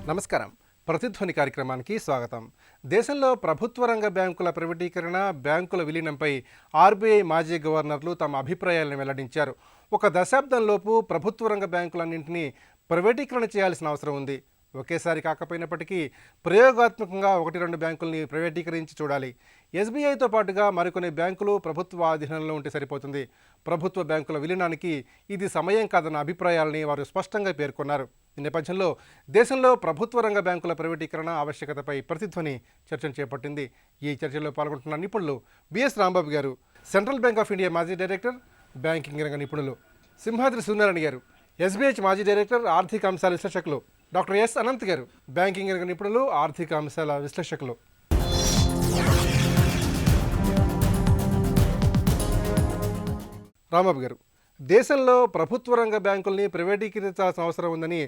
నమస్కారం. ప్రతిధ్వని కార్యక్రమానికి స్వాగతం. దేశంలో ప్రభుత్వ రంగ బ్యాంకుల ప్రైవేటీకరణ, బ్యాంకుల విలీనంపై ఆర్బీఐ మాజీ గవర్నర్లు తమ అభిప్రాయాలను వెల్లడించారు. ఒక దశాబ్దంలోపు ప్రభుత్వ రంగ బ్యాంకులన్నింటినీ ప్రైవేటీకరణ చేయాల్సిన అవసరం ఉంది. ఒకేసారి కాకపోయినప్పటికీ ప్రయోగాత్మకంగా 1-2 బ్యాంకుల్ని ప్రైవేటీకరించి చూడాలి. ఎస్బీఐతో పాటుగా మరికొన్ని బ్యాంకులు ప్రభుత్వ ఆధీనంలో ఉంటే సరిపోతుంది. ప్రభుత్వ బ్యాంకుల విలీనానికి ఇది సమయం కాదన్న అభిప్రాయాలని వారు స్పష్టంగా పేర్కొన్నారు. ఈ నేపథ్యంలో దేశంలో ప్రభుత్వ రంగ బ్యాంకుల ప్రైవేటీకరణ ఆవశ్యకతపై ప్రతిధ్వని చర్చను చేపట్టింది. ఈ చర్చలో పాల్గొంటున్న నిపుణులు బిఎస్ రాంబాబు గారు, సెంట్రల్ బ్యాంక్ ఆఫ్ ఇండియా మాజీ డైరెక్టర్, బ్యాంకింగ్ రంగ నిపుణులు; సింహాద్రి సూర్యనారాయణ గారు, ఎస్బీఐ మాజీ డైరెక్టర్, ఆర్థిక అంశాల విశ్లేషకులు; డాక్టర్ ఎస్ అనంత్ గారు, బ్యాంకింగ్ రంగ నిపుణులు, ఆర్థిక అంశాల విశ్లేషకులు. రాంబాబు గారు, దేశంలో ప్రభుత్వ రంగ బ్యాంకుల్ని ప్రైవేటీకరించాల్సిన అవసరం ఉందని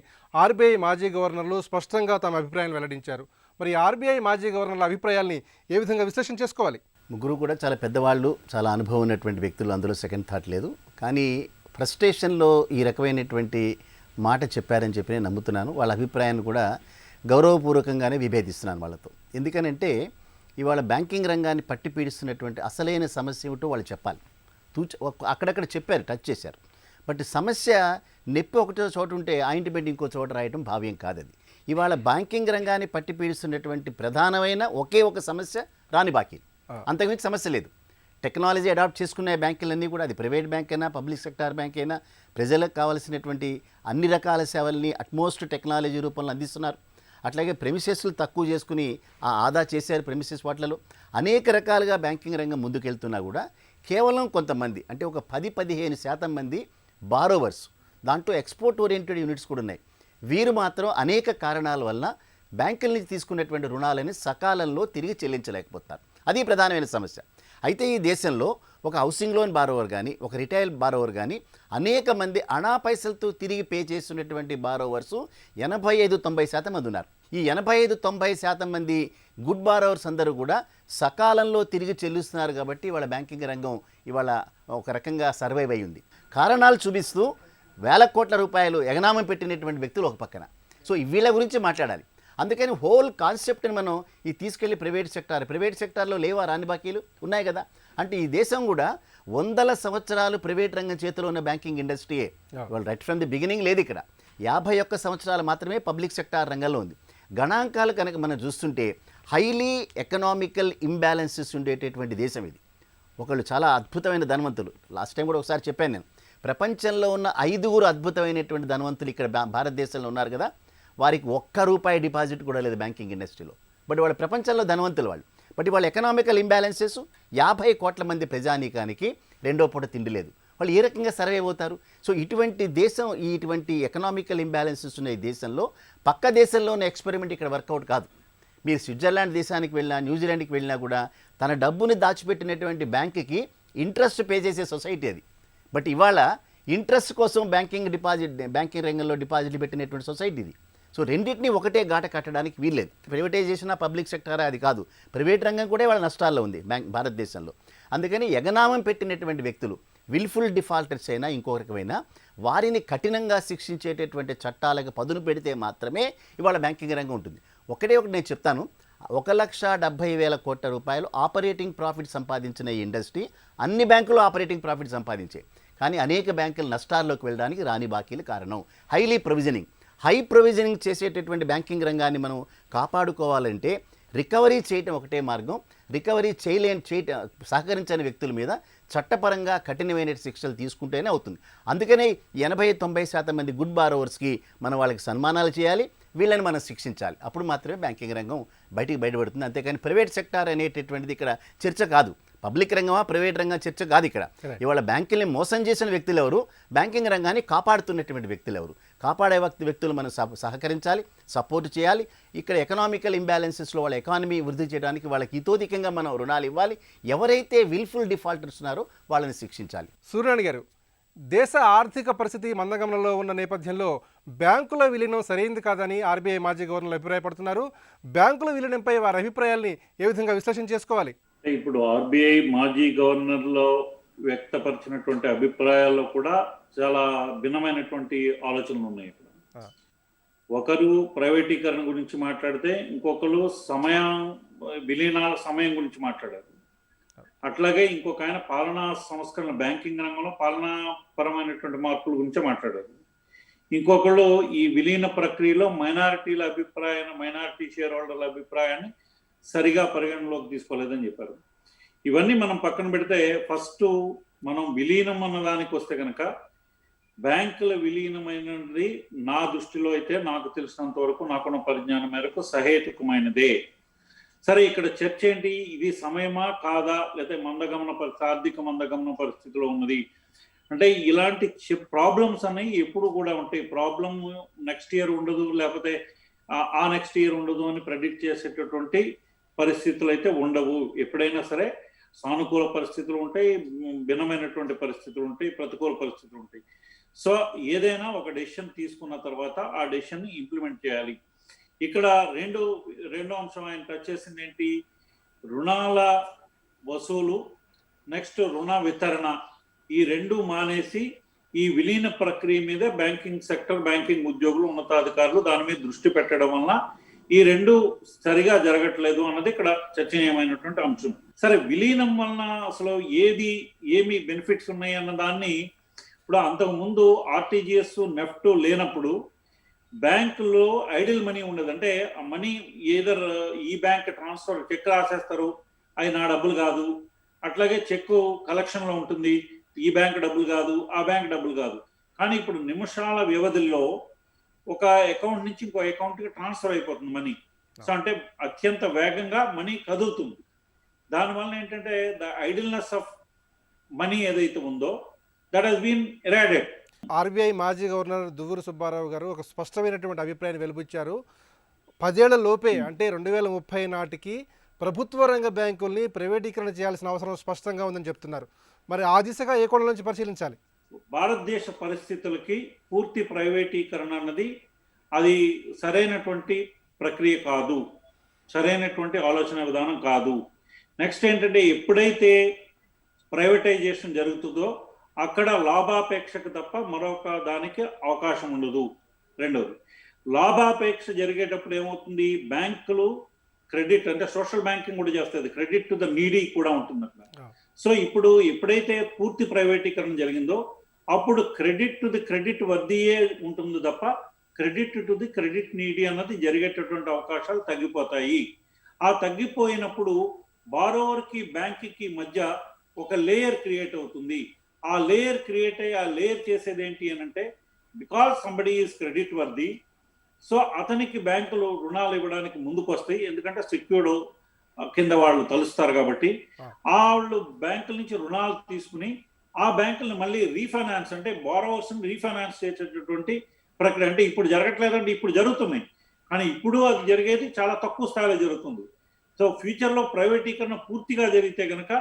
ఆర్బీఐ మాజీ గవర్నర్లు స్పష్టంగా తమ అభిప్రాయాన్ని వెల్లడించారు. మరి ఆర్బీఐ మాజీ గవర్నర్ల అభిప్రాయాల్ని ఏ విధంగా విశ్లేషణ చేసుకోవాలి? ముగ్గురు కూడా చాలా పెద్దవాళ్ళు, చాలా అనుభవం ఉన్నటువంటి వ్యక్తులు, అందులో సెకండ్ థాట్ లేదు. కానీ ఫ్రస్ట్రేషన్లో ఈ రకమైనటువంటి మాట చెప్పారని చెప్పి నేను నమ్ముతున్నాను. వాళ్ళ అభిప్రాయాన్ని కూడా గౌరవపూర్వకంగానే విభేదిస్తున్నాను వాళ్ళతో. ఎందుకనంటే ఇవాళ బ్యాంకింగ్ రంగాన్ని పట్టి పీడిస్తున్నటువంటి అసలైన సమస్య ఏమిటో వాళ్ళు చెప్పాలి. అక్కడక్కడ చెప్పారు, టచ్ చేశారు. బట్ సమస్య నొప్పి ఒకటో చోట ఉంటే ఆయింట్మెంట్ ఇంకో చోట రాయడం భావ్యం కాదది. ఇవాళ బ్యాంకింగ్ రంగాన్ని పట్టి పీడిస్తున్నటువంటి ప్రధానమైన ఒకే ఒక సమస్య రాని బాకీ, అంతకుమించి సమస్య లేదు. టెక్నాలజీ అడాప్ట్ చేసుకునే బ్యాంకులన్నీ కూడా, అది ప్రైవేట్ బ్యాంక్ అయినా పబ్లిక్ సెక్టార్ బ్యాంక్ అయినా, ప్రజలకు కావాల్సినటువంటి అన్ని రకాల సేవల్ని అట్మోస్ట్ టెక్నాలజీ రూపంలో అందిస్తున్నారు. అట్లాగే ప్రెమిసెస్లు తక్కువ చేసుకుని ఆదా చేశారు. ప్రెమిసెస్ వాటిలలో అనేక రకాలుగా బ్యాంకింగ్ రంగం ముందుకెళ్తున్నా కూడా కేవలం కొంతమంది, అంటే ఒక 10-15% మంది బారోవర్స్, దాంట్లో ఎక్స్పోర్ట్ ఓరియంటెడ్ యూనిట్స్ కూడా ఉన్నాయి. వీరు మాత్రం అనేక కారణాల వల్ల బ్యాంకుల నుంచి తీసుకున్నటువంటి రుణాలని సకాలంలో తిరిగి చెల్లించలేకపోతారు. అది ప్రధానమైన సమస్య. అయితే ఈ దేశంలో ఒక హౌసింగ్ లోన్ బారోవర్ కానీ, ఒక రిటైల్ బారోవర్ కానీ, అనేక మంది అణా పైసలతో తిరిగి పే చేస్తున్నటువంటి బారోవర్స్ 85-90% మంది ఉన్నారు. ఈ 85-90% మంది గుడ్ బారోవర్స్ అందరూ కూడా సకాలంలో తిరిగి చెల్లిస్తున్నారు. కాబట్టి ఇవాళ బ్యాంకింగ్ రంగం ఇవాళ ఒక రకంగా సర్వైవ్ అయి ఉంది. కారణాలు చూపిస్తూ వేల కోట్ల రూపాయలు ఎగనామం పెట్టినటువంటి వ్యక్తులు ఒక పక్కన. సో వీళ్ళ గురించి మాట్లాడాలి. అందుకని హోల్ కాన్సెప్ట్ని మనం ఈ తీసుకెళ్ళి ప్రైవేట్ సెక్టార్లో లేవా రాని బాకీలు ఉన్నాయి కదా. అంటే ఈ దేశం కూడా 100 సంవత్సరాలు ప్రైవేట్ రంగం చేతిలో ఉన్న బ్యాంకింగ్ ఇండస్ట్రీయే. వాళ్ళు రైట్ ఫ్రమ్ ది బిగినింగ్ లేదు ఇక్కడ. 51 సంవత్సరాలు మాత్రమే పబ్లిక్ సెక్టార్ రంగంలో ఉంది. గణాంకాలు కనుక మనం చూస్తుంటే హైలీ ఎకనామికల్ ఇంబ్యాలెన్సెస్ ఉండేటటువంటి దేశం ఇది. ఒకళ్ళు చాలా అద్భుతమైన ధనవంతులు, లాస్ట్ టైం కూడా ఒకసారి చెప్పాను నేను, ప్రపంచంలో ఉన్న 5 అద్భుతమైనటువంటి ధనవంతులు ఇక్కడ భారతదేశంలో ఉన్నారు కదా. వారికి ₹1 డిపాజిట్ కూడా లేదు బ్యాంకింగ్ ఇండస్ట్రీలో. బట్ వాళ్ళ ప్రపంచంలో ధనవంతులు వాళ్ళు. బట్ వాళ్ళ ఎకనామికల్ ఇంబ్యాలెన్సెస్ 50 కోట్ల మంది ప్రజానీకానికి రెండో పూట తిండి లేదు. వాళ్ళు ఏ రకంగా సర్వైవ్ అవుతారు? సో ఇటువంటి దేశం, ఇటువంటి ఎకనామికల్ ఇంబ్యాలెన్సెస్ ఉన్న ఈ దేశంలో పక్క దేశంలోనే ఎక్స్పెరిమెంట్ ఇక్కడ వర్కౌట్ కాదు. మీరు స్విట్జర్లాండ్ దేశానికి వెళ్ళినా, న్యూజిలాండ్కి వెళ్ళినా కూడా తన డబ్బుని దాచిపెట్టినటువంటి బ్యాంకుకి ఇంట్రెస్ట్ పే చేసే సొసైటీ అది. బట్ ఇవాళ ఇంట్రెస్ట్ కోసం బ్యాంకింగ్ రంగంలో డిపాజిట్లు పెట్టినటువంటి సొసైటీ ఇది. సో రెండింటినీ ఒకటే ఘాట కట్టడానికి వీల్లేదు. ప్రైవేటైజేషన్ పబ్లిక్ సెక్టారా అది కాదు. ప్రైవేట్ రంగం కూడా వాళ్ళ నష్టాల్లో ఉంది భారతదేశంలో. అందుకని ఎగనామం పెట్టినటువంటి వ్యక్తులు విల్ఫుల్ డిఫాల్టర్స్ అయినా ఇంకొక రకమైన వారిని కఠినంగా శిక్షించేటటువంటి చట్టాలకు పదును పెడితే మాత్రమే ఇవాళ బ్యాంకింగ్ రంగం ఉంటుంది. ఒకటి నేను చెప్తాను, 1,70,000 కోట్ల రూపాయలు ఆపరేటింగ్ ప్రాఫిట్ సంపాదించిన ఈ ఇండస్ట్రీ అన్ని బ్యాంకులు ఆపరేటింగ్ ప్రాఫిట్ సంపాదించాయి. కానీ అనేక బ్యాంకులు నష్టాల్లోకి వెళ్ళడానికి రాని బాకీలు కారణం. హై ప్రొవిజనింగ్ చేసేటటువంటి బ్యాంకింగ్ రంగాన్ని మనం కాపాడుకోవాలంటే రికవరీ చేయటం ఒకటే మార్గం. రికవరీ సహకరించని వ్యక్తుల మీద చట్టపరంగా కఠినమైన శిక్షలు తీసుకుంటేనే అవుతుంది. అందుకనే 80-90% మంది గుడ్ బారోవర్స్కి మనం వాళ్ళకి సన్మానాలు చేయాలి, వీళ్ళని మనం శిక్షించాలి. అప్పుడు మాత్రమే బ్యాంకింగ్ రంగం బయటపడుతుంది. అంతేకాని ప్రైవేట్ సెక్టార్ అనేటటువంటిది ఇక్కడ చర్చ కాదు. పబ్లిక్ రంగమా ప్రైవేట్ రంగం చర్చ కాదు ఇక్కడ. ఇవాళ బ్యాంకుల్ని మోసం చేసిన వ్యక్తులు ఎవరు, బ్యాంకింగ్ రంగాన్ని కాపాడుతున్నటువంటి వ్యక్తులు ఎవరు? కాపాడే వ్యక్తులు మనం సహకరించాలి, సపోర్ట్ చేయాలి. ఇక్కడ ఎకనామికల్ ఇంబ్యాలెన్సెస్లో వాళ్ళ ఎకానమీ వృద్ధి చేయడానికి వాళ్ళకి ఇతోధికంగా మనం రుణాలు ఇవ్వాలి. ఎవరైతే విల్ఫుల్ డిఫాల్టర్స్ ఉన్నారో వాళ్ళని శిక్షించాలి. సూర్యనారాయణ గారు, దేశ ఆర్థిక పరిస్థితి మందగమనంలో ఉన్న నేపథ్యంలో బ్యాంకుల విలీనం సరైంది కాదని ఆర్బీఐ మాజీ గవర్నర్లు అభిప్రాయపడుతున్నారు. బ్యాంకుల విలీనంపై వారి అభిప్రాయాల్ని ఏ విధంగా విశ్లేషణ చేసుకోవాలి? ఇప్పుడు ఆర్బీఐ మాజీ గవర్నర్లో వ్యక్తపరిచినటువంటి అభిప్రాయాల్లో కూడా చాలా భిన్నమైనటువంటి ఆలోచనలు ఉన్నాయి. ఇక్కడ ఒకరు ప్రైవేటీకరణ గురించి మాట్లాడితే ఇంకొకరు విలీనాల సమయం గురించి మాట్లాడారు. అట్లాగే ఇంకొక ఆయన పాలనా సంస్కరణ, బ్యాంకింగ్ రంగంలో పాలనాపరమైనటువంటి మార్పుల గురించి మాట్లాడారు. ఇంకొకళ్ళు ఈ విలీన ప్రక్రియలో మైనారిటీ షేర్ హోల్డర్ల అభిప్రాయాన్ని సరిగా పరిగణలోకి తీసుకోలేదని చెప్పారు. ఇవన్నీ మనం పక్కన పెడితే ఫస్ట్ మనం విలీనం అన్న దానికి వస్తే కనుక బ్యాంకుల విలీనమైనది నా దృష్టిలో అయితే నాకు తెలిసినంత వరకు నాకున్న పరిజ్ఞానం మేరకు సహేతుకమైనదే. సరే, ఇక్కడ చర్చ ఏంటి? ఇది సమయమా కాదా, లేకపోతే ఆర్థిక మందగమన పరిస్థితిలో ఉన్నది అంటే ఇలాంటి ప్రాబ్లమ్స్ అనేవి ఎప్పుడు కూడా ఉంటాయి. ప్రాబ్లం నెక్స్ట్ ఇయర్ ఉండదు, లేకపోతే ఆ నెక్స్ట్ ఇయర్ ఉండదు అని ప్రెడిక్ట్ చేసేటటువంటి పరిస్థితులు అయితే ఉండవు. ఎప్పుడైనా సరే సానుకూల పరిస్థితులు ఉంటాయి, భిన్నమైనటువంటి పరిస్థితులు ఉంటాయి, ప్రతికూల పరిస్థితులు ఉంటాయి. సో ఏదైనా ఒక డెసిషన్ తీసుకున్న తర్వాత ఆ డెసిషన్ని ఇంప్లిమెంట్ చేయాలి. ఇక్కడ రెండో అంశం ఆయన టచ్ చేసింది ఏంటి? రుణాల వసూలు, నెక్స్ట్ రుణ వితరణ, ఈ రెండు మానేసి ఈ విలీన ప్రక్రియ మీద బ్యాంకింగ్ ఉద్యోగులు, ఉన్నతాధికారులు దాని మీద దృష్టి పెట్టడం వల్ల ఈ రెండు సరిగా జరగట్లేదు అన్నది ఇక్కడ చర్చనీయమైనటువంటి అంశం. సరే, విలీనం వలన అసలు ఏమి బెనిఫిట్స్ ఉన్నాయి అన్న దాన్ని ఇప్పుడు అంతకుముందు ఆర్టీజీఎస్, నెఫ్ట్ లేనప్పుడు బ్యాంకులో ఐడిల్ మనీ ఉండదు. అంటే ఆ మనీ ఏదర్ ఈ బ్యాంక్ ట్రాన్స్ఫర్, చెక్ రాసేస్తారు, అవి నా డబ్బులు కాదు. అట్లాగే చెక్ కలెక్షన్లో ఉంటుంది, ఈ బ్యాంక్ డబ్బులు కాదు, ఆ బ్యాంక్ డబ్బులు కాదు. కానీ ఇప్పుడు నిమిషాల వ్యవధిలో ఒక అకౌంట్ నుంచి ఇంకో అకౌంట్కి ట్రాన్స్ఫర్ అయిపోతుంది మనీ. సో అంటే అత్యంత వేగంగా మనీ కదులుతుంది. దానివల్ల ఏంటంటే ద ఐడిల్నెస్ ఆఫ్ మనీ ఏదైతే ఉందో దట్ హస్ బీన్ ఎరాడెడ్. ఆర్బీఐ మాజీ గవర్నర్ దువ్వూరు సుబ్బారావు గారు ఒక స్పష్టమైనటువంటి అభిప్రాయాన్ని వెలుబుచ్చారు. 10 ఏళ్ల లోపే అంటే 2030 నాటికి ప్రభుత్వ రంగ బ్యాంకుల్ని ప్రైవేటీకరణ చేయాల్సిన అవసరం స్పష్టంగా ఉందని చెప్తున్నారు. మరి ఆ దిశగా ఏ కోణం నుంచి పరిశీలించాలి? భారతదేశ పరిస్థితులకి పూర్తి ప్రైవేటీకరణ అన్నది అది సరైనటువంటి ప్రక్రియ కాదు, సరైనటువంటి ఆలోచన విధానం కాదు. నెక్స్ట్ ఏంటంటే ఎప్పుడైతే ప్రైవేటైజేషన్ జరుగుతుందో అక్కడ లాభాపేక్షకు తప్ప మరొక దానికి అవకాశం ఉండదు. రెండవది, లాభాపేక్ష జరిగేటప్పుడు ఏమవుతుంది? బ్యాంకులు క్రెడిట్, అంటే సోషల్ బ్యాంకింగ్ కూడా చేస్తుంది, క్రెడిట్ టు ద నీడీ కూడా ఉంటుంది అక్కడ. సో ఇప్పుడు ఎప్పుడైతే పూర్తి ప్రైవేటీకరణ జరిగిందో అప్పుడు క్రెడిట్ టు ది క్రెడిట్ వర్దియే ఉంటుంది తప్ప credit to the credit needy అన్నది జరిగేటటువంటి అవకాశాలు తగ్గిపోతాయి. ఆ తగ్గిపోయినప్పుడు బారోవర్కి బ్యాంక్కి మధ్య ఒక లేయర్ క్రియేట్ అవుతుంది. ఆ లేయర్ క్రియేట్ అయ్యి ఆ లేయర్ చేసేది ఏంటి అని అంటే, because somebody is credit worthy, so అతనికి బ్యాంకులు రుణాలు ఇవ్వడానికి ముందుకు వస్తాయి. ఎందుకంటే సెక్యూర్డ్ కింద వాళ్ళు తలుస్తారు కాబట్టి వాళ్ళు బ్యాంకుల నుంచి రుణాలు తీసుకుని ఆ బ్యాంకులను మళ్ళీ రీఫైనాన్స్, అంటే బారోవర్స్ రీఫైనాన్స్ చేసేటటువంటి ప్రక్రియ. అంటే ఇప్పుడు జరగట్లేదంటే ఇప్పుడు జరుగుతున్నాయి, కానీ ఇప్పుడు అది జరిగేది చాలా తక్కువ స్థాయిలో జరుగుతుంది. సో ఫ్యూచర్లో ప్రైవేటీకరణ పూర్తిగా జరిగితే కనుక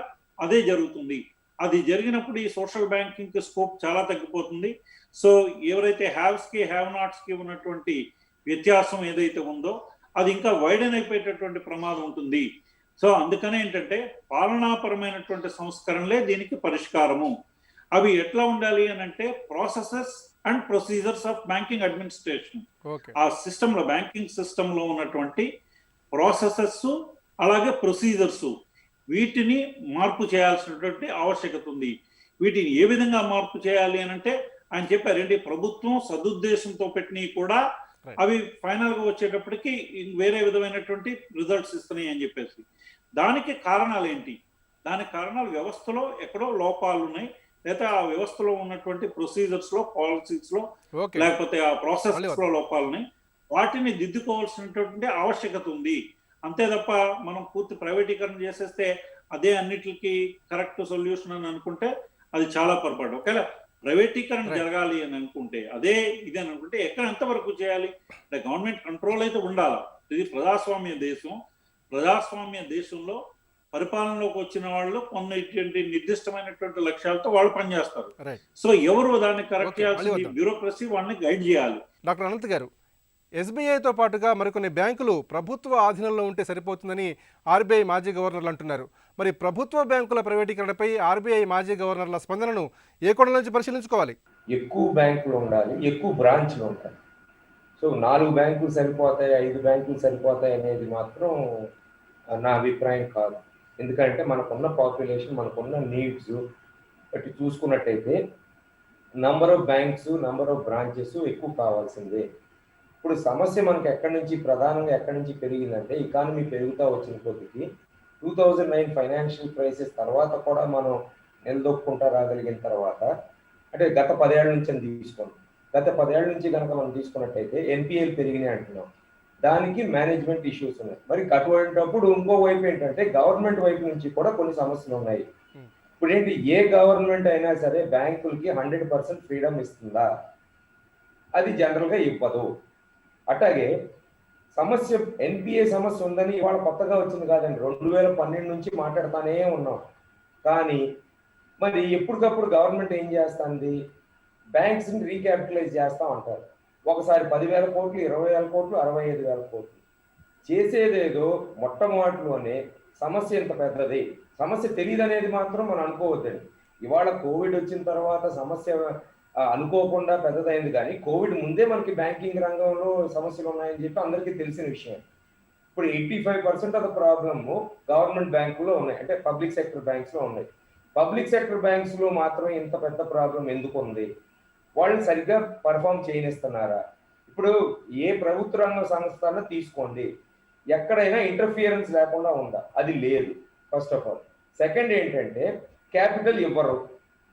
అదే జరుగుతుంది. అది జరిగినప్పుడు ఈ సోషల్ బ్యాంకింగ్ స్కోప్ చాలా తగ్గిపోతుంది. సో ఎవరైతే హ్యావ్స్కి హ్యావ్ నాట్స్కి ఉన్నటువంటి వ్యత్యాసం ఏదైతే ఉందో అది ఇంకా వైడెన్ అయిపోయేటటువంటి ప్రమాదం ఉంటుంది. సో అందుకనే ఏంటంటే పాలనాపరమైనటువంటి సంస్కరణలే దీనికి పరిష్కారము. అవి ఎట్లా ఉండాలి అని అంటే processes and procedures of banking administration. ఆ సిస్టంలో, బ్యాంకింగ్ సిస్టంలో ఉన్నటువంటి ప్రాసెసెస్ అలాగే ప్రొసీజర్స్, వీటిని మార్పు చేయాల్సినటువంటి ఆవశ్యకత ఉంది. వీటిని ఏ విధంగా మార్పు చేయాలి అని అంటే ఆయన చెప్పారండి, ప్రభుత్వం సదుద్దేశంతో పెట్టినవి కూడా అవి ఫైనల్ గా వచ్చేటప్పటికి వేరే విధమైనటువంటి రిజల్ట్స్ ఇస్తున్నాయి అని చెప్పేసి. దానికి కారణాలు ఏంటి? దానికి కారణాలు వ్యవస్థలో ఎక్కడో లోపాలు ఉన్నాయి, లేదా ఆ వ్యవస్థలో ఉన్నటువంటి ప్రొసీజర్స్ లో, పాలసీస్ లో, లేకపోతే ఆ ప్రాసెస్ లో లోపాలు ఉన్నాయి. వాటిని దిద్దుకోవాల్సినటువంటి ఆవశ్యకత ఉంది. అంతే తప్ప మనం పూర్తి ప్రైవేటీకరణ చేసేస్తే అదే అన్నిటికీ కరెక్ట్ సొల్యూషన్ అని అనుకుంటే అది చాలా పొరపాటు. ఒకవేళ ప్రైవేటీకరణ జరగాలి అని అనుకుంటే అదే ఇది అని అనుకుంటే ఎక్కడ ఎంతవరకు చేయాలి అంటే గవర్నమెంట్ కంట్రోల్ అయితే ఉండాలి. ఇది ప్రజాస్వామ్య దేశం. ప్రజాస్వామ్య దేశంలో పరిపాలనలోకి వచ్చిన వాళ్ళు కొన్ని నిర్దిష్టమైనటువంటి లక్ష్యాలతో వాళ్ళు పనిచేస్తారు. సో ఎవరు దాన్ని కరెక్ట్ చేయాల్సింది బ్యూరోక్రసీ వాళ్ళని గైడ్ చేయాలి. డాక్టర్ అనంత్ గారు, ఎస్బీఐతో పాటుగా మరికొన్ని బ్యాంకులు ప్రభుత్వ ఆధీనంలో ఉంటే సరిపోతుందని ఆర్బీఐ మాజీ గవర్నర్లు అంటున్నారు. మరి ప్రభుత్వ బ్యాంకుల ప్రైవేటీకరణపై ఆర్బీఐ మాజీ గవర్నర్ల స్పందనను ఏ కోణం నుంచి పరిశీలించుకోవాలి? ఎక్కువ బ్యాంకులు ఉండాలి, ఎక్కువ బ్రాంచ్లు ఉండాలి. సో 4 బ్యాంకులు సరిపోతాయి, 5 బ్యాంకులు సరిపోతాయి అనేది మాత్రం నా అభిప్రాయం కాదు. ఎందుకంటే మనకున్న పాపులేషన్, మనకున్న నీడ్స్ బట్టి చూసుకున్నట్టయితే number of banks, number of branches ఎక్కువ కావాల్సిందే. ఇప్పుడు సమస్య మనకి ప్రధానంగా ఎక్కడి నుంచి పెరిగిందంటే, ఎకానమీ పెరుగుతూ వచ్చిన కొద్దికి 2009 ఫైనాన్షియల్ క్రైసిస్ తర్వాత కూడా మనం నిలదొక్కుంటా రాగలిగిన తర్వాత, అంటే గత 10 ఏళ్ల నుంచి అని తీసుకోండి, గత 10 ఏళ్ల నుంచి కనుక మనం తీసుకున్నట్టయితే ఎన్పిఎల్ పెరిగినాయి అంటున్నాం. దానికి మేనేజ్మెంట్ ఇష్యూస్ ఉన్నాయి. మరి అటువంటిప్పుడు ఇంకో వైపు ఏంటంటే గవర్నమెంట్ వైపు నుంచి కూడా కొన్ని సమస్యలు ఉన్నాయి. ఇప్పుడు ఏంటి, ఏ గవర్నమెంట్ అయినా సరే బ్యాంకులకి 100% ఫ్రీడమ్ ఇస్తుందా? అది జనరల్గా ఇవ్వదు. అట్లాగే సమస్య, ఎన్పిఏ సమస్య ఉందని ఇవాళ కొత్తగా వచ్చింది కాదండి, 2012 నుంచి మాట్లాడుతూనే ఉన్నాం. కానీ మరి ఎప్పటికప్పుడు గవర్నమెంట్ ఏం చేస్తుంది, బ్యాంక్స్ని రీక్యాపిటలైజ్ చేస్తూ ఉంటారు. ఒకసారి 10,000 కోట్లు, 20,000 కోట్లు, 65,000 కోట్లు చేసేదేదో మొట్టమొదటిలోనే సమస్య ఎంత పెద్దది, సమస్య తెలియదు అనేది మాత్రం మనం అనుకోవద్దండి. ఇవాళ కోవిడ్ వచ్చిన తర్వాత సమస్య అనుకోకుండా పెద్దదైంది, కానీ కోవిడ్ ముందే మనకి బ్యాంకింగ్ రంగంలో సమస్యలు ఉన్నాయని చెప్పి అందరికీ తెలిసిన విషయం. ఇప్పుడు 85% ఆఫ్ ద ప్రాబ్లమ్ గవర్నమెంట్ బ్యాంకులో ఉన్నాయి, అంటే పబ్లిక్ సెక్టర్ బ్యాంక్స్లో ఉన్నాయి. పబ్లిక్ సెక్టర్ బ్యాంక్స్లో మాత్రం ఇంత పెద్ద ప్రాబ్లం ఎందుకు ఉంది? వాళ్ళు సరిగ్గా పర్ఫామ్ చేయనిస్తున్నారా? ఇప్పుడు ఏ ప్రభుత్వ రంగ సంస్థను తీసుకోండి, ఎక్కడైనా ఇంటర్ఫియరెన్స్ లేకుండా ఉందా? అది లేదు, ఫస్ట్ ఆఫ్ ఆల్. సెకండ్ ఏంటంటే క్యాపిటల్ ఇవ్వరు,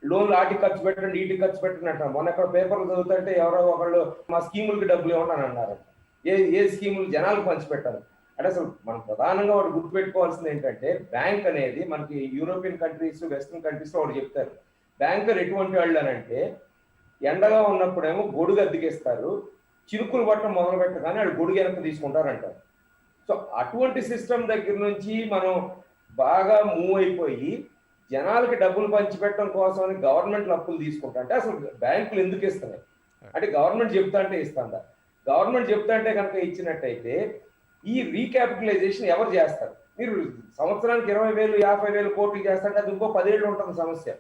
లోన్లు ఆటి ఖర్చు పెట్టండి, ఈటి ఖర్చు పెట్టండి అంటారు. మొన్న ఎక్కడ పేపర్లు చదువుతుంటే ఎవరో ఒకళ్ళు మా స్కీములకి డబ్బులు ఇవ్వండి అని అన్నారు. ఏ స్కీములు జనాలకు పంచిపెట్టారు అంటే అసలు మనం ప్రధానంగా వాడు గుర్తుపెట్టుకోవాల్సింది ఏంటంటే, బ్యాంక్ అనేది మనకి యూరోపియన్ కంట్రీస్, వెస్ట్రన్ కంట్రీస్లో వాడు చెప్తారు, బ్యాంకర్ ఎటువంటి వాళ్ళు అని అంటే ఎండగా ఉన్నప్పుడేమో గొడుగు అద్దెకిస్తారు, చిరుకులు పట్టడం మొదలు పెట్టగానే వాళ్ళు గొడుగు వెనక్కి తీసుకుంటారంటారు. సో అటువంటి సిస్టమ్ దగ్గర నుంచి మనం బాగా మూవ్ అయిపోయి జనాలకి డబ్బులు పంచిపెట్టడం కోసం అని గవర్నమెంట్లు అప్పులు తీసుకుంటా అంటే అసలు బ్యాంకులు ఎందుకు ఇస్తున్నాయి? అంటే గవర్నమెంట్ చెప్తా అంటే ఇస్తుందా? గవర్నమెంట్ చెప్తా అంటే కనుక ఇచ్చినట్టయితే ఈ రీక్యాపిటలైజేషన్ ఎవరు చేస్తారు? మీరు సంవత్సరానికి 20,000, 50,000 కోట్లు చేస్తారంటే అది ఇంకో 10 ఏళ్ళు ఉంటుంది సమస్య.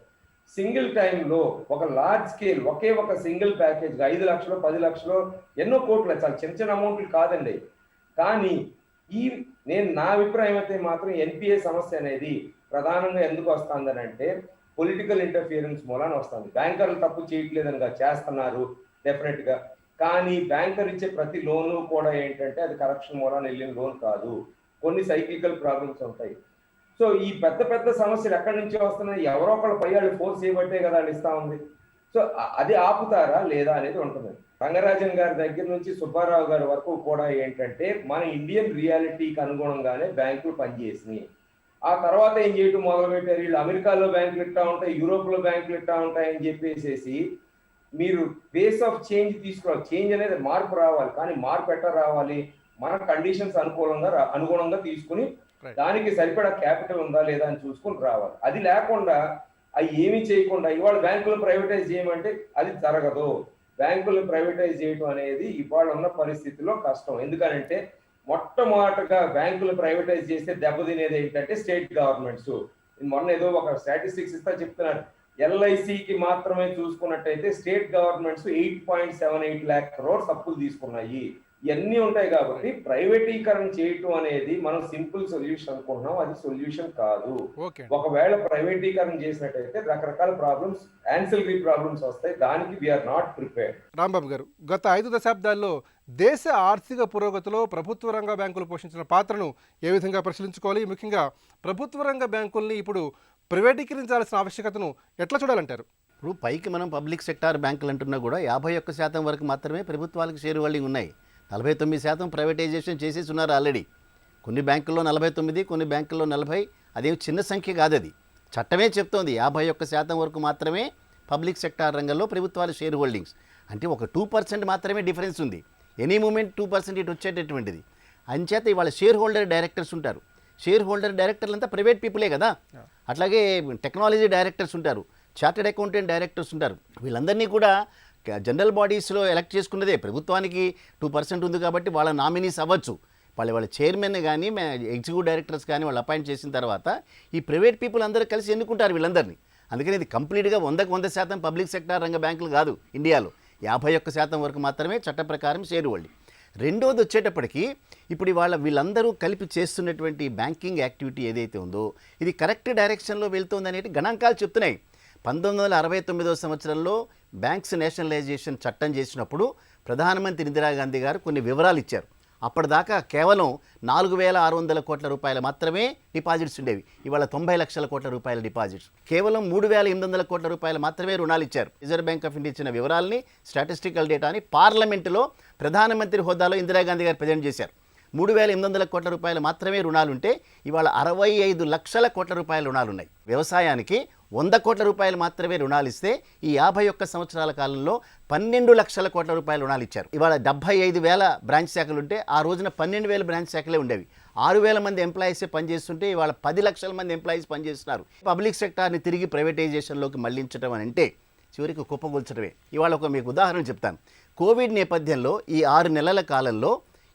సింగిల్ టైంలో ఒక లార్జ్ స్కేల్ ఒకే ఒక సింగిల్ ప్యాకేజ్ 5 లక్షలు, 10 లక్షలు, ఎన్నో కోట్లు, చాలా చిన్న చిన్న అమౌంట్లు కాదండి. కానీ నా అభిప్రాయం అయితే మాత్రం ఎన్పిఏ సమస్య అనేది ప్రధానంగా ఎందుకు వస్తుందని అంటే పొలిటికల్ ఇంటర్ఫియరెన్స్ మూలాన వస్తుంది. బ్యాంకర్లు తప్పు చేయట్లేదని చేస్తున్నారు డెఫినెట్ గా, కానీ బ్యాంకర్ ఇచ్చే ప్రతి లోను కూడా ఏంటంటే అది కరప్షన్ మూలాన వెళ్ళిన లోన్ కాదు, కొన్ని సైక్లికల్ ప్రాబ్లమ్స్ ఉంటాయి. సో ఈ పెద్ద పెద్ద సమస్యలు ఎక్కడి నుంచి వస్తున్నాయి? ఎవరో ఒకళ్ళు పై వాళ్ళు ఫోర్స్ చేయబట్టే కదా వాళ్ళు ఇస్తా ఉంది. సో అది ఆపుతారా లేదా అనేది ఉంటుంది. రంగరాజన్ గారి దగ్గర నుంచి సుబ్బారావు గారి వరకు కూడా ఏంటంటే మన ఇండియన్ రియాలిటీకి అనుగుణంగానే బ్యాంకులు పనిచేసినాయి. ఆ తర్వాత ఏం చేయటం మొదలుపెట్టారు, వీళ్ళు అమెరికాలో బ్యాంకులు ఇట్టా ఉంటాయి, యూరోప్లో బ్యాంకులు ఇట్టా ఉంటాయని చెప్పేసి మీరు బేస్ ఆఫ్ చేంజ్ తీసుకోవాలి. చేంజ్ అనేది మార్పు రావాలి, కానీ మార్పు ఎట్లా రావాలి? మన కండిషన్స్ అనుగుణంగా తీసుకుని దానికి సరిపడా క్యాపిటల్ ఉందా లేదా అని చూసుకుని రావాలి. అది లేకుండా అవి ఏమీ చేయకుండా ఇవాళ బ్యాంకులు ప్రైవేటైజ్ చేయమంటే అది జరగదు. బ్యాంకులు ప్రైవేటైజ్ చేయడం అనేది ఇవాళ ఉన్న పరిస్థితిలో కష్టం. ఎందుకనంటే మొట్టమొదటగా బ్యాంకులు ప్రైవేటైజ్ చేస్తే దెబ్బతినేది ఏంటంటే స్టేట్ గవర్నమెంట్స్. మొన్న ఏదో ఒక స్టాటిస్టిక్స్ ఇస్తా చెప్తున్నారు, ఎల్ఐసికి మాత్రమే చూసుకున్నట్టయితే స్టేట్ గవర్నమెంట్స్ 8.78 lakh crores అప్పులు తీసుకున్నాయి. ఇవన్నీ ఉంటాయి కాబట్టి ప్రైవేటీకరణ చేయటం అనేది మనం సింపుల్ సొల్యూషన్ అనుకుంటున్నాం, అది సొల్యూషన్ కాదు. ఒకవేళ ప్రైవేటీకరణ చేసినట్టయితే రకరకాల ప్రాబ్లమ్స్, యాన్సిలరీ ప్రాబ్లమ్స్ వస్తాయి. దానికి వీఆర్ నాట్ ప్రిపేర్డ్. రాంబాబు గారు, గత 5 దశాబ్దాల్లో దేశ ఆర్థిక పురోగతిలో ప్రభుత్వ రంగ బ్యాంకులు పోషించిన పాత్రను ఏ విధంగా పరిశీలించుకోవాలి? ముఖ్యంగా ప్రభుత్వ రంగ బ్యాంకుల్ని ఇప్పుడు ప్రైవేటీకరించాల్సిన ఆవశ్యకతను ఎట్లా చూడాలంటారు? ఇప్పుడు పైకి మనం పబ్లిక్ సెక్టార్ బ్యాంకులు అంటున్నా కూడా 51% వరకు మాత్రమే ప్రభుత్వాలకు షేర్ హోల్డింగ్ ఉన్నాయి. 49% ప్రైవేటైజేషన్ చేసేసి ఉన్నారు ఆల్రెడీ. కొన్ని బ్యాంకుల్లో 49, కొన్ని బ్యాంకుల్లో 40. అదేం చిన్న సంఖ్య కాదు, అది చట్టమే చెప్తోంది 51% వరకు మాత్రమే పబ్లిక్ సెక్టార్ రంగంలో ప్రభుత్వాల షేర్ హోల్డింగ్స్. అంటే ఒక 2% మాత్రమే డిఫరెన్స్ ఉంది. ఎనీ మూమెంట్ 2% ఇటు వచ్చేటటువంటిది. అంచేత ఇవాళ షేర్ హోల్డర్ డైరెక్టర్స్ ఉంటారు. షేర్ హోల్డర్ డైరెక్టర్లు అంతా ప్రైవేట్ పీపులే కదా. అట్లాగే టెక్నాలజీ డైరెక్టర్స్ ఉంటారు, చార్టెడ్ అకౌంటెంట్ డైరెక్టర్స్ ఉంటారు. వీళ్ళందరినీ కూడా జనరల్ బాడీస్లో ఎలక్ట్ చేసుకున్నదే. ప్రభుత్వానికి 2% ఉంది కాబట్టి వాళ్ళ నామినీస్ అవ్వచ్చు. వాళ్ళ చైర్మన్ కానీ ఎగ్జిక్యూటివ్ డైరెక్టర్స్ కానీ వాళ్ళు అపాయింట్ చేసిన తర్వాత ఈ ప్రైవేట్ పీపుల్ అందరూ కలిసి ఎన్నుకుంటారు వీళ్ళందరినీ. అందుకని ఇది కంప్లీట్గా 100% పబ్లిక్ సెక్టార్ రంగ బ్యాంకులు కాదు ఇండియాలో. 51% వరకు మాత్రమే చట్ట ప్రకారం షేర్ హోల్డింగ్. రెండోది వచ్చేటప్పటికి ఇప్పుడు ఇవాళ వీళ్ళందరూ కలిపి చేస్తున్నటువంటి బ్యాంకింగ్ యాక్టివిటీ ఏదైతే ఉందో ఇది కరెక్ట్ డైరెక్షన్లో వెళ్తుంది అనేది గణాంకాలు చెప్తున్నాయి. 1969 సంవత్సరంలో బ్యాంక్స్ నేషనలైజేషన్ చట్టం చేసినప్పుడు ప్రధానమంత్రి ఇందిరాగాంధీ గారు కొన్ని వివరాలు ఇచ్చారు. అప్పటిదాకా కేవలం 4,600 కోట్ల రూపాయలు మాత్రమే డిపాజిట్స్ ఉండేవి. ఇవాళ 90 లక్షల కోట్ల రూపాయల డిపాజిట్స్. కేవలం 3,800 కోట్ల రూపాయలు మాత్రమే రుణాలు ఇచ్చారు. రిజర్వ్ బ్యాంక్ ఆఫ్ ఇండియా ఇచ్చిన వివరాలని, స్టాటిస్టికల్ డేటాని పార్లమెంటులో ప్రధానమంత్రి హోదాలో ఇందిరాగాంధీ గారు ప్రజెంట్ చేశారు. 3,800 కోట్ల రూపాయలు మాత్రమే రుణాలుంటే ఇవాళ 65 లక్షల కోట్ల రూపాయల రుణాలు ఉన్నాయి. వ్యవసాయానికి 100 కోట్ల రూపాయలు మాత్రమే రుణాలు ఇస్తే ఈ 51 సంవత్సరాల కాలంలో 12 లక్షల కోట్ల రూపాయల రుణాలు ఇచ్చారు. ఇవాళ 75,000 బ్రాంచ్ శాఖలు ఉంటే ఆ రోజున 12,000 బ్రాంచ్ శాఖలే ఉండేవి. 6,000 మంది ఎంప్లాయీసే పనిచేస్తుంటే ఇవాళ 10 లక్షల మంది ఎంప్లాయీస్ పనిచేస్తున్నారు. పబ్లిక్ సెక్టార్ని తిరిగి ప్రైవేటైజేషన్లోకి మళ్లించడం అని అంటే చివరికి కుప్పగొల్చడమే. ఇవాళ మీకు ఉదాహరణ చెప్తాను. కోవిడ్ నేపథ్యంలో ఈ 6 నెలల కాలంలో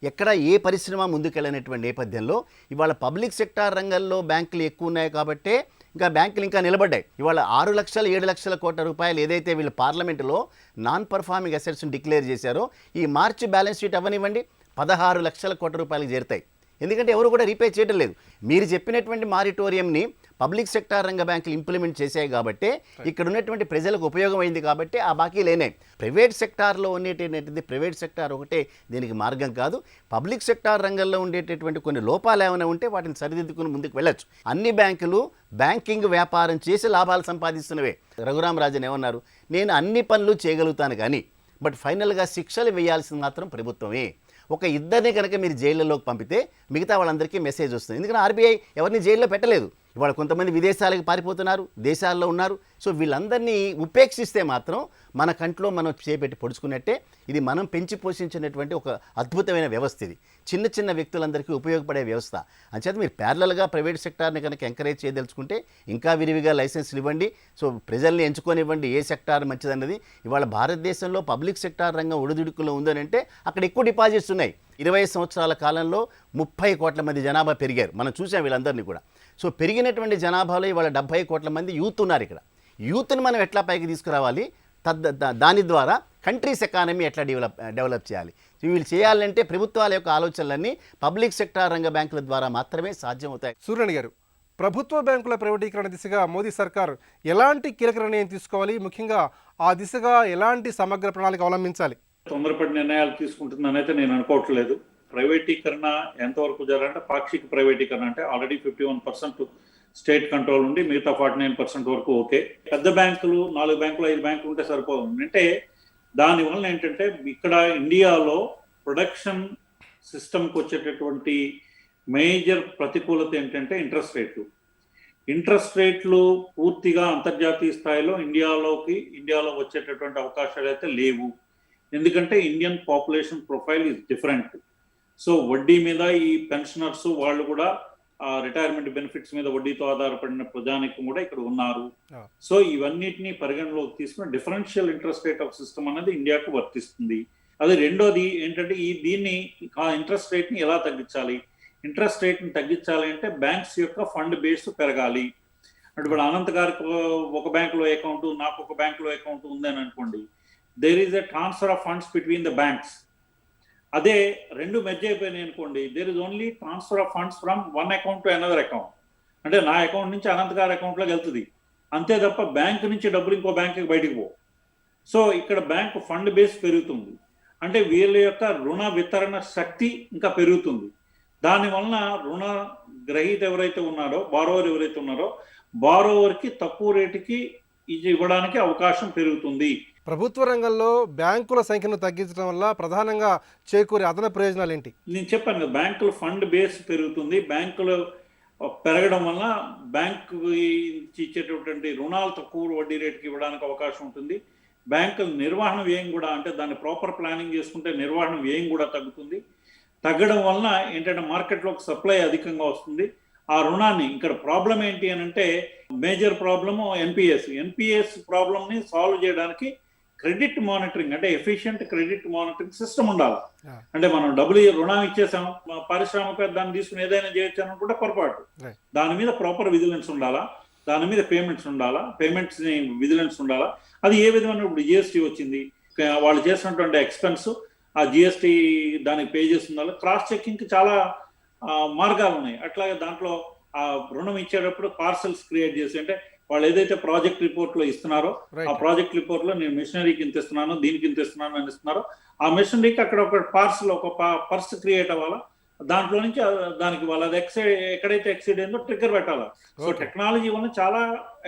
ఎక్కడ ఏ పరిశ్రమ ముందుకెళ్ళినటువంటి నేపథ్యంలో ఇవాళ పబ్లిక్ సెక్టార్ రంగంలో బ్యాంకులు ఎక్కువ ఉన్నాయి కాబట్టే ఇంకా బ్యాంకులు ఇంకా నిలబడ్డాయి. ఇవాళ 6 లక్షల 7 లక్షల కోట్ల రూపాయలు ఏదైతే వీళ్ళు పార్లమెంటులో నాన్ పర్ఫార్మింగ్ అసెట్స్ని డిక్లేర్ చేశారో ఈ మార్చి బ్యాలెన్స్ షీట్ అవ్వనివ్వండి 16 లక్షల కోట్ల రూపాయలకు చేరుతాయి. ఎందుకంటే ఎవరు కూడా రీపే చేయడం లేదు. మీరు చెప్పినటువంటి మారిటోరియంని పబ్లిక్ సెక్టార్ రంగ బ్యాంకులు ఇంప్లిమెంట్ చేశాయి కాబట్టి ఇక్కడ ఉన్నటువంటి ప్రజలకు ఉపయోగం అయింది కాబట్టి ఆ బాకీ లేనే. ప్రైవేట్ సెక్టార్లో ఉండేటటువంటిది ప్రైవేట్ సెక్టార్ ఒకటే దీనికి మార్గం కాదు. పబ్లిక్ సెక్టార్ రంగంలో ఉండేటటువంటి కొన్ని లోపాలు ఏమైనా ఉంటే వాటిని సరిదిద్దుకుని ముందుకు వెళ్ళొచ్చు. అన్ని బ్యాంకులు బ్యాంకింగ్ వ్యాపారం చేసి లాభాలు సంపాదిస్తున్నవే. రఘురామరాజన్ ఏమన్నారు, నేను అన్ని పనులు చేయగలుగుతాను కానీ బట్ ఫైనల్గా శిక్షలు వేయాల్సింది మాత్రం ప్రభుత్వమే. ఒక ఇద్దరిని కనుక మీరు జైళ్ళలోకి పంపితే మిగతా వాళ్ళందరికీ మెసేజ్ వస్తుంది. ఎందుకంటే ఆర్బీఐ ఎవరిని జైల్లో పెట్టలేదు. ఇవాళ కొంతమంది విదేశాలకు పారిపోతున్నారు, దేశాల్లో ఉన్నారు. సో వీళ్ళందరినీ ఉపేక్షిస్తే మాత్రం మన కంట్లో మనం చేపెట్టి పొడుచుకున్నట్టే. ఇది మనం పెంచి పోషించినటువంటి ఒక అద్భుతమైన వ్యవస్థ. ఇది చిన్న చిన్న వ్యక్తులందరికీ ఉపయోగపడే వ్యవస్థ. అంచేత మీరు ప్యారలల్గా ప్రైవేట్ సెక్టార్ని కనుక ఎంకరేజ్ చేయదలుచుకుంటే ఇంకా విరివిగా లైసెన్స్లు ఇవ్వండి. సో ప్రజల్ని ఎంచుకొనివ్వండి ఏ సెక్టార్ మంచిదన్నది. ఇవాళ భారతదేశంలో పబ్లిక్ సెక్టార్ రంగం ఒడిదుడుకులో ఉందనంటే అక్కడ ఎక్కువ డిపాజిట్స్ ఉన్నాయి. 20 సంవత్సరాల కాలంలో 30 కోట్ల మంది జనాభా పెరిగారు. మనం చూసాం వీళ్ళందరినీ కూడా. సో పెరిగినటువంటి జనాభాలో ఇవాళ 70 కోట్ల మంది యూత్ ఉన్నారు. ఇక్కడ యూత్ని మనం ఎట్లా పైకి తీసుకురావాలి, దాని ద్వారా కంట్రీస్ ఎకానమీ ఎట్లా డెవలప్ చేయాలి. వీళ్ళు చేయాలంటే ప్రభుత్వాల యొక్క ఆలోచనలన్నీ పబ్లిక్ సెక్టార్ రంగ బ్యాంకుల ద్వారా మాత్రమే సాధ్యమవుతాయి. సూర్యన్ గారు, ప్రభుత్వ బ్యాంకుల ప్రైవేటీకరణ దిశగా మోదీ సర్కార్ ఎలాంటి కీలక నిర్ణయం తీసుకోవాలి, ముఖ్యంగా ఆ దిశగా ఎలాంటి సమగ్ర ప్రణాళిక అవలంబించాలి? తొందరపడి నిర్ణయాలు తీసుకుంటుందని అయితే నేను అనుకోవట్లేదు. ప్రైవేటీకరణ ఎంతవరకు జరగాలంటే పాక్షిక ప్రైవేటీకరణ, అంటే ఆల్రెడీ 51% స్టేట్ కంట్రోల్ ఉండి మిగతా 49% వరకు ఓకే. పెద్ద బ్యాంకులు 4 బ్యాంకులు 5 బ్యాంకులు ఉంటే సరిపోతుంది. అంటే దానివల్ల ఏంటంటే ఇక్కడ ఇండియాలో ప్రొడక్షన్ సిస్టమ్కి వచ్చేటటువంటి మేజర్ ప్రతికూలత ఏంటంటే ఇంట్రెస్ట్ రేట్లు పూర్తిగా అంతర్జాతీయ స్థాయిలో ఇండియాలో వచ్చేటటువంటి అవకాశాలు అయితే లేవు. ఎందుకంటే Indian population profile is different. So వడ్డీ మీద ఈ పెన్షనర్స్ వాళ్ళు కూడా రిటైర్మెంట్ బెనిఫిట్స్ మీద వడ్డీతో ఆధారపడిన ప్రజానికం కూడా ఇక్కడ ఉన్నారు. సో ఇవన్నిటిని పరిగణలోకి తీసుకుని differential interest rate of system అనేది ఇండియాకు వర్తిస్తుంది. అది రెండోది ఏంటంటే దీన్ని ఇంట్రెస్ట్ రేట్ ని ఎలా తగ్గించాలి? ఇంట్రెస్ట్ రేట్ ని తగ్గించాలి అంటే బ్యాంక్స్ యొక్క ఫండ్ బేస్ పెరగాలి. అంటే ఇప్పుడు అనంత్ గారికి ఒక బ్యాంకులో అకౌంట్, నాకు ఒక బ్యాంకులో అకౌంట్ ఉందని అనుకోండి, there is a transfer of funds between the banks. అదే రెండు మెర్జ్ అయిపోయినాయి అనుకోండి, there is only transfer of funds from one account to another account. అంటే నా అకౌంట్ నుంచి అనంత్ గారి అకౌంట్లోకి వెళ్తుంది అంతే తప్ప బ్యాంక్ నుంచి డబ్బులు ఇంకో బ్యాంకుకి బయటకు పో. సో ఇక్కడ బ్యాంక్ ఫండ్ బేస్ పెరుగుతుంది. అంటే వీళ్ళ యొక్క రుణ వితరణ శక్తి ఇంకా పెరుగుతుంది. దానివలన రుణ గ్రహీత ఎవరైతే ఉన్నారో, బారోవర్ ఎవరైతే ఉన్నారో, బారోవర్కి తక్కువ రేటుకి ఇది ఇవ్వడానికి అవకాశం పెరుగుతుంది. ప్రభుత్వ రంగంలో బ్యాంకుల సంఖ్యను తగ్గించడం వల్ల ప్రధానంగా చేకూరే అదనపు ప్రయోజనాలు ఏంటి? నేను చెప్పాను కదా, బ్యాంకుల ఫండ్ బేస్ పెరుగుతుంది. బ్యాంకులు పెరగడం వల్ల బ్యాంకు ఇచ్చేటటువంటి రుణాలు తక్కువ వడ్డీ రేటుకి ఇవ్వడానికి అవకాశం ఉంటుంది. బ్యాంకుల నిర్వహణ వ్యయం కూడా, అంటే దాన్ని ప్రాపర్ ప్లానింగ్ చేసుకుంటే నిర్వహణ వ్యయం కూడా తగ్గుతుంది. తగ్గడం వలన ఏంటంటే మార్కెట్లోకి సప్లై అధికంగా వస్తుంది. ఆ రుణాన్ని, ఇక్కడ ప్రాబ్లం ఏంటి అని అంటే మేజర్ ప్రాబ్లము ఎన్పిఎస్ ప్రాబ్లమ్ని సాల్వ్ చేయడానికి క్రెడిట్ మానిటరింగ్, అంటే ఎఫిషియంట్ క్రెడిట్ మానిటరింగ్ సిస్టమ్ ఉండాలి. అంటే మనం డబ్బులు రుణం ఇచ్చేసాం, పారిశ్రామిక దాన్ని తీసుకుని ఏదైనా చేయొచ్చు అనుకుంటే పొరపాటు. దాని మీద ప్రాపర్ విజిలెన్స్ ఉండాలా, దాని మీద పేమెంట్స్ విజిలెన్స్ ఉండాలా. అది ఏ విధమైన ఇప్పుడు జిఎస్టీ వచ్చింది, వాళ్ళు చేసినటువంటి ఎక్స్పెన్స్ ఆ జిఎస్టీ దానికి పే చేస్తున్న క్రాస్ చెకింగ్ చాలా మార్గాలు ఉన్నాయి. అట్లాగే దాంట్లో ఆ రుణం ఇచ్చేటప్పుడు పార్సల్స్ క్రియేట్ చేసి, అంటే వాళ్ళు ఏదైతే ప్రాజెక్ట్ రిపోర్ట్ లో ఇస్తున్నారో ఆ ప్రాజెక్ట్ రిపోర్ట్ లో నేను మిషనరీకి ఇంత ఇస్తున్నాను, దీనికి ఇంత ఇస్తున్నాను అని ఇస్తున్నారో, ఆ మిషనరీకి అక్కడ ఒక పార్సల్ ఒక పర్స్ క్రియేట్ అవ్వాలా, దాంట్లో నుంచి దానికి వాళ్ళది ఎక్కడైతే ఎక్సీడ్ అయిందో ట్రిగ్గర్ పెట్టాలా. సో టెక్నాలజీ వల్ల చాలా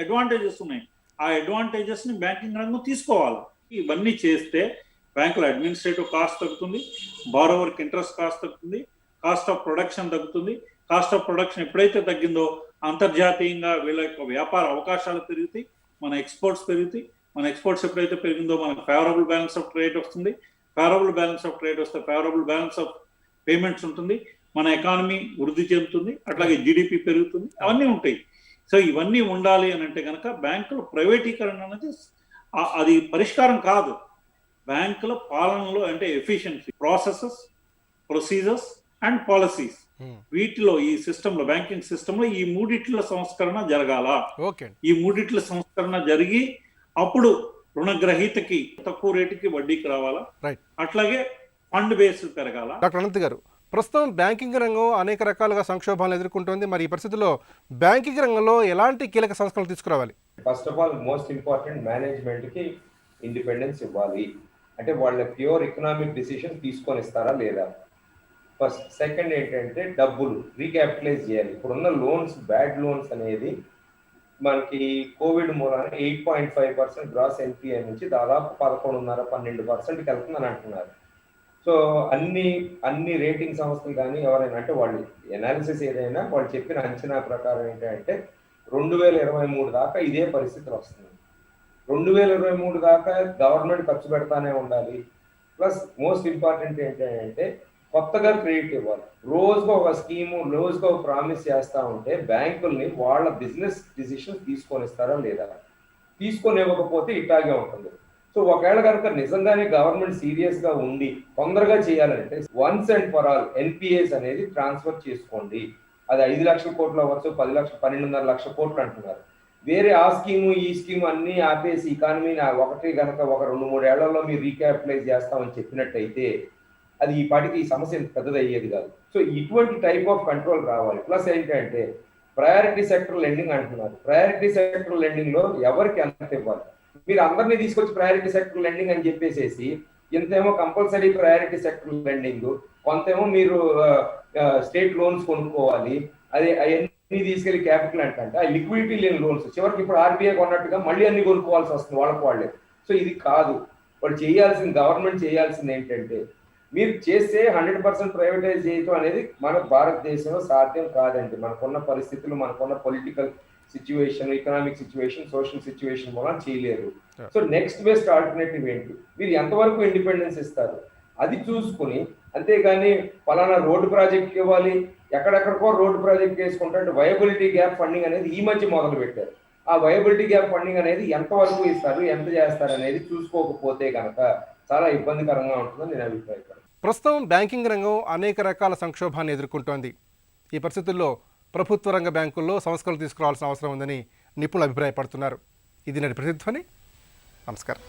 అడ్వాంటేజెస్ ఉన్నాయి. ఆ అడ్వాంటేజెస్ ని బ్యాంకింగ్ రంగం తీసుకోవాలి. ఇవన్నీ చేస్తే బ్యాంకుల అడ్మినిస్ట్రేటివ్ కాస్ట్ తగ్గుతుంది, బారోవర్కి ఇంట్రెస్ట్ కాస్ట్ తగ్గుతుంది, కాస్ట్ ఆఫ్ ప్రొడక్షన్ తగ్గుతుంది. కాస్ట్ ఆఫ్ ప్రొడక్షన్ ఎప్పుడైతే తగ్గిందో అంతర్జాతీయంగా వీళ్ళ యొక్క వ్యాపార అవకాశాలు పెరుగుతాయి, మన ఎక్స్పోర్ట్స్ పెరుగుతాయి. మన ఎక్స్పోర్ట్స్ ఎప్పుడైతే పెరిగిందో మనకు ఫేవరబుల్ బ్యాలెన్స్ ఆఫ్ ట్రేడ్ వస్తుంది. ఫేవరబుల్ బ్యాలెన్స్ ఆఫ్ ట్రేడ్ వస్తే ఫేవరబుల్ బ్యాలెన్స్ ఆఫ్ పేమెంట్స్ ఉంటుంది, మన ఎకానమీ వృద్ధి చెందుతుంది, అట్లాగే జీడిపి పెరుగుతుంది, అవన్నీ ఉంటాయి. సో ఇవన్నీ ఉండాలి అని అంటే కనుక బ్యాంకుల ప్రైవేటీకరణ అనేది అది పరిష్కారం కాదు. బ్యాంకుల పాలనలో అంటే efficiency, processes, procedures and policies, వీటిలో ఈ సిస్టంలో బ్యాంకింగ్ సిస్టంలో ఈ మూడిట్ల సంస్కరణ జరగాల. ఈ మూడిట్ల సంస్కరణ జరిగి అప్పుడు రుణగ్రహీతకి తక్కువ రేటుకి వడ్డీకి రావాలా, అట్లాగే ఫండ్ బేస్ పెరగాల. డాక్టర్ అనంత్ గారు, ప్రస్తుతం బ్యాంకింగ్ రంగం అనేక రకాలుగా సంక్షోభాలను ఎదుర్కొంటోంది. మరి ఈ పరిస్థితుల్లో బ్యాంకింగ్ రంగంలో ఎలాంటి కీలక సంస్కరణలు తీసుకురావాలి? First of all most important, management కి ఇండిపెండెన్స్ ఇవ్వాలి. అంటే వాళ్ళ ప్యూర్ ఎకనామిక్ డిసిషన్ తీసుకొని ఇస్తారా లేదా ఫస్ట్. సెకండ్ ఏంటంటే డబ్బులు రీక్యాపిటలైజ్ చేయాలి. ఇప్పుడున్న లోన్స్, బ్యాడ్ లోన్స్ అనేది మనకి కోవిడ్ మూలాన 8.5% గ్రాస్ ఎన్పిఏ నుంచి దాదాపు 11.5-12%కి వెళ్తుందని అంటున్నారు. సో అన్ని రేటింగ్ సంస్థలు కానీ ఎవరైనా, అంటే వాళ్ళు ఎనాలిసిస్ ఏదైనా వాళ్ళు చెప్పిన అంచనా ప్రకారం ఏంటంటే 2023 దాకా ఇదే పరిస్థితులు వస్తుంది. 2023 దాకా గవర్నమెంట్ ఖర్చు పెడతానే ఉండాలి. ప్లస్ మోస్ట్ ఇంపార్టెంట్ ఏంటంటే కొత్తగా క్రెడిట్ ఇవ్వాలి. రోజుగా ఒక స్కీము, రోజుగా ఒక ప్రామిస్ చేస్తూ ఉంటే బ్యాంకుల్ని వాళ్ళ బిజినెస్ డిసిషన్ తీసుకొని ఇస్తారా లేదా, తీసుకొని ఇవ్వకపోతే ఇట్లాగే ఉంటుంది. సో ఒకవేళ కనుక నిజంగానే గవర్నమెంట్ సీరియస్ గా ఉండి తొందరగా చేయాలంటే once and for all NPS అనేది ట్రాన్స్ఫర్ చేసుకోండి. అది 5 లక్షల కోట్లు అవ్వచ్చు, 10 లక్షలు, 12.5 లక్షల కోట్లు అంటున్నారు. వేరే ఆ స్కీము ఈ స్కీము అన్ని ఆపేసి ఎకానమీని ఒకటి కనుక ఒక 2-3 ఏళ్లలో మీరు రీక్యాపిటలైజ్ చేస్తామని చెప్పినట్టయితే అది ఈ పాటికి ఈ సమస్య పెద్దది అయ్యేది కాదు. సో ఇటువంటి టైప్ ఆఫ్ కంట్రోల్ రావాలి. ప్లస్ ఏంటంటే ప్రయారిటీ సెక్టర్ లెండింగ్ అంటున్నారు. ప్రయారిటీ సెక్టర్ లెండింగ్ లో ఎవరికి ఎంత ఇవ్వాలి? మీరు అందరినీ తీసుకొచ్చి ప్రయారిటీ సెక్టర్ లెండింగ్ అని చెప్పేసేసి ఇంతేమో కంపల్సరీ ప్రయారిటీ సెక్టర్ లెండింగ్, కొంతేమో మీరు స్టేట్ లోన్స్ కొనుక్కోవాలి, అదే అవన్నీ తీసుకెళ్లి క్యాపిటల్ అంటే ఆ లిక్విడిటీ లేని లోన్స్ చివరికి ఇప్పుడు ఆర్బీఐ కొన్నట్టుగా మళ్ళీ అన్ని కొనుక్కోవాల్సి వస్తుంది వాళ్ళే. సో ఇది కాదు. వాళ్ళు చేయాల్సింది, గవర్నమెంట్ చేయాల్సింది ఏంటంటే మీరు చేస్తే 100% ప్రైవేటైజ్ చేయటం అనేది మన భారతదేశంలో సాధ్యం కాదండి. మనకున్న పరిస్థితులు, మనకున్న political situation, economic situation, social situation వల్ల చేయలేరు. సో నెక్స్ట్ బెస్ట్ ఆల్టర్నేటివ్ ఏంటి, మీరు ఎంతవరకు ఇండిపెండెన్స్ ఇస్తారు అది చూసుకుని, అంతేగాని ఫలానా రోడ్డు ప్రాజెక్ట్ ఇవ్వాలి, ఎక్కడెక్కడికో రోడ్డు ప్రాజెక్ట్ వేసుకుంటే వయబిలిటీ గ్యాప్ ఫండింగ్ అనేది ఈ మధ్య మొదలు పెట్టారు. ఆ వయబిలిటీ గ్యాప్ ఫండింగ్ అనేది ఎంతవరకు ఇస్తారు, ఎంత చేస్తారు అనేది చూసుకోకపోతే కనుక చాలా ఇబ్బందికరంగా ఉంటుందని నేను అభిప్రాయపడతాను. ప్రస్తుతం బ్యాంకింగ్ రంగం అనేక రకాల సంక్షోభాన్ని ఎదుర్కొంటోంది. ఈ పరిస్థితుల్లో ప్రభుత్వ రంగ బ్యాంకుల్లో సంస్కరణలు తీసుకురావాల్సిన అవసరం ఉందని నిపుణులు అభిప్రాయపడుతున్నారు. ఇది నేటి ప్రతిధ్వని. నమస్కారం.